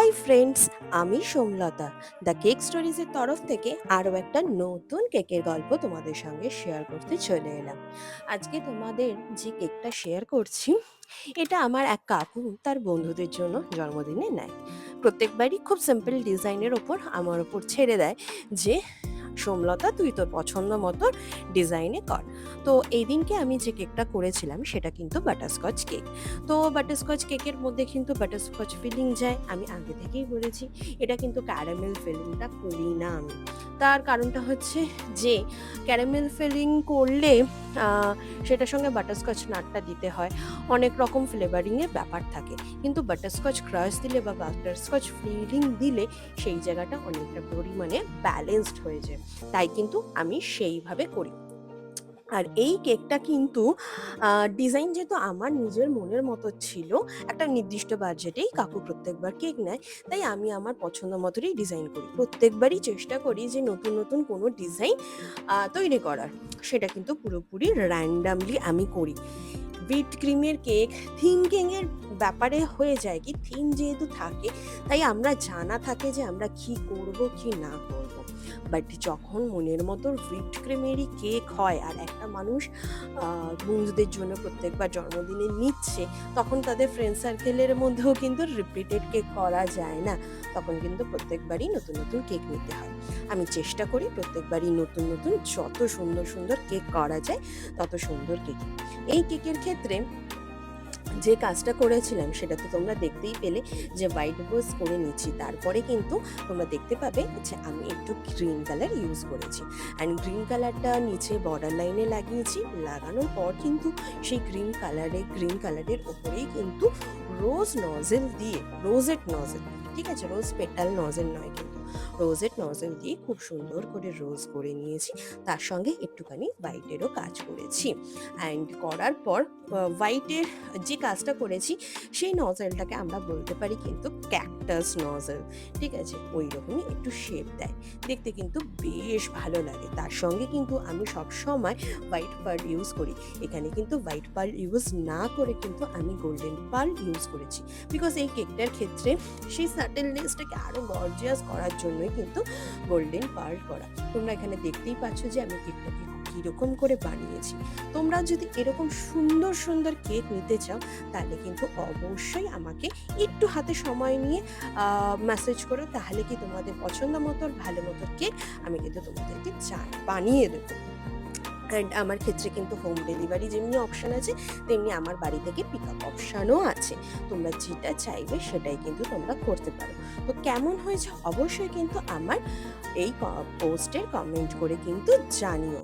Hi friends, আমি Somlata. The cake স্টোরিজের তরফ থেকে আরও একটা নতুন কেকের গল্প তোমাদের সঙ্গে শেয়ার করতে চলে এলাম। আজকে তোমাদের যে কেকটা শেয়ার করছি, এটা আমার এক কাকু তার বন্ধুদের জন্য জন্মদিনে নেয়। প্রত্যেকবারই খুব সিম্পল ডিজাইনের ওপর আমার ওপর ছেড়ে দেয় যে সোমলতা, তুই তোর পছন্দ মতো ডিজাইনে কর। তো এই দিনকে আমি যে কেকটা করেছিলাম সেটা কিন্তু বাটারস্কচ কেক। তো বাটারস্কচ কেকের মধ্যে কিন্তু বাটারস্কচ ফিলিং যায়, আমি আগে থেকেই বলেছি। এটা কিন্তু ক্যারামেল ফিলিংটা করি না আমি। তার কারণটা হচ্ছে যে ক্যারামেল ফিলিং করলে আহ, সেটার সঙ্গে বাটারস্কচ নাটটা দিতে হয়, অনেক রকম ফ্লেভারিংয়ের ব্যাপার থাকে। কিন্তু বাটারস্কচ ক্রাশ দিলে বা বাটারস্কচ ফিলিং দিলে সেই জায়গাটা অনেকটা পরিমাণে ব্যালেন্সড হয়ে যায়। তাই কিন্তু আমি সেইভাবে করি। আর এই কেকটা কিন্তু ডিজাইন যেহেতু আমার নিজের মনের মতো ছিল, একটা নির্দিষ্ট বাজেটেই কাকু প্রত্যেকবার কেক নেয়, তাই আমি আমার পছন্দ মতোই ডিজাইন করি। প্রত্যেকবারই চেষ্টা করি যে নতুন নতুন কোনো ডিজাইন তৈরি করার। সেটা কিন্তু পুরোপুরি র্যান্ডামলি আমি করি। হুইট ক্রিমের কেক থিঙ্কিংয়ের ব্যাপারে হয়ে যায় কি, থিম যেহেতু থাকে, তাই আমরা জানা থাকে যে আমরা কি করব কি না করব। বাট যখন মনের মতো হুইট ক্রিমেরই কেক হয় আর একটা মানুষ বন্ধুদের জন্য প্রত্যেকবার জন্মদিনে নিচ্ছে, তখন তাদের ফ্রেন্ড সার্কেলের মধ্যেও কিন্তু রিপিটেড কেক করা যায় না। তখন কিন্তু প্রত্যেকবারই নতুন নতুন কেক নিতে হয়। আমি চেষ্টা করি প্রত্যেকবারই নতুন নতুন যত সুন্দর সুন্দর কেক করা যায় তত সুন্দর কেক। এই কেকের ক্ষেত্রে যে কাজটা করেছিলাম সেটা তো তোমরা দেখতেই পেলে, যে হোয়াইট রোজ করে নিচ্ছি। তারপরে কিন্তু তোমরা দেখতে পাবে যে আমি একটু গ্রিন কালার ইউজ করেছি, অ্যান্ড গ্রিন কালারটা নিচে বর্ডার লাইনে লাগিয়েছি। লাগানোর পর কিন্তু সেই গ্রিন কালারের ওপরেই কিন্তু রোজ নজেল দিয়ে, রোজেট নজেল, ঠিক আছে, রোজ পেটাল নজেল নয় কিন্তু, রোজেট নজেল দিয়ে খুব সুন্দর করে রোজ করে নিয়েছি। তার সঙ্গে একটুখানি হোয়াইটেরও কাজ করেছি। অ্যান্ড করার পর হোয়াইটের যে কাজটা করেছি সেই নজেলটাকে আমরা বলতে পারি কিন্তু ক্যাকটাস নজেল, ঠিক আছে, ওই রকমই একটু শেপ দেয়, দেখতে কিন্তু বেশ ভালো লাগে। তার সঙ্গে কিন্তু আমি সবসময় হোয়াইট পার্ল ইউজ করি। এখানে কিন্তু হোয়াইট পার্ল ইউজ না করে কিন্তু আমি গোল্ডেন পার্ল ইউজ করেছি, বিকজ এই কেকটার ক্ষেত্রে সেই সাটেলনেসটাকে আরও গর্জিয়াস করার জন্যই কিন্তু গোল্ডেন পার্ল করা। তোমরা এখানে দেখতেই পাচ্ছ যে আমি কেকটাকে কীরকম করে বানিয়েছি। তোমরা যদি এরকম সুন্দর সুন্দর কেক নিতে চাও তাহলে কিন্তু অবশ্যই আমাকে একটু হাতে সময় নিয়ে মেসেজ করো, তাহলে কি তোমাদের পছন্দ মতো ভালো মতো কেক আমি কিন্তু তোমাদেরকে বানিয়ে দেবো। অ্যান্ড আমার ক্ষেত্রে কিন্তু হোম ডেলিভারি যেমনি অপশান আছে, তেমনি আমার বাড়ি থেকে পিক আপ অপশানও আছে। তোমরা যেটা চাইবে সেটাই কিন্তু তোমরা করতে পারো। তো কেমন হয়েছে অবশ্যই কিন্তু আমার এই পোস্টের কমেন্ট করে কিন্তু জানিও।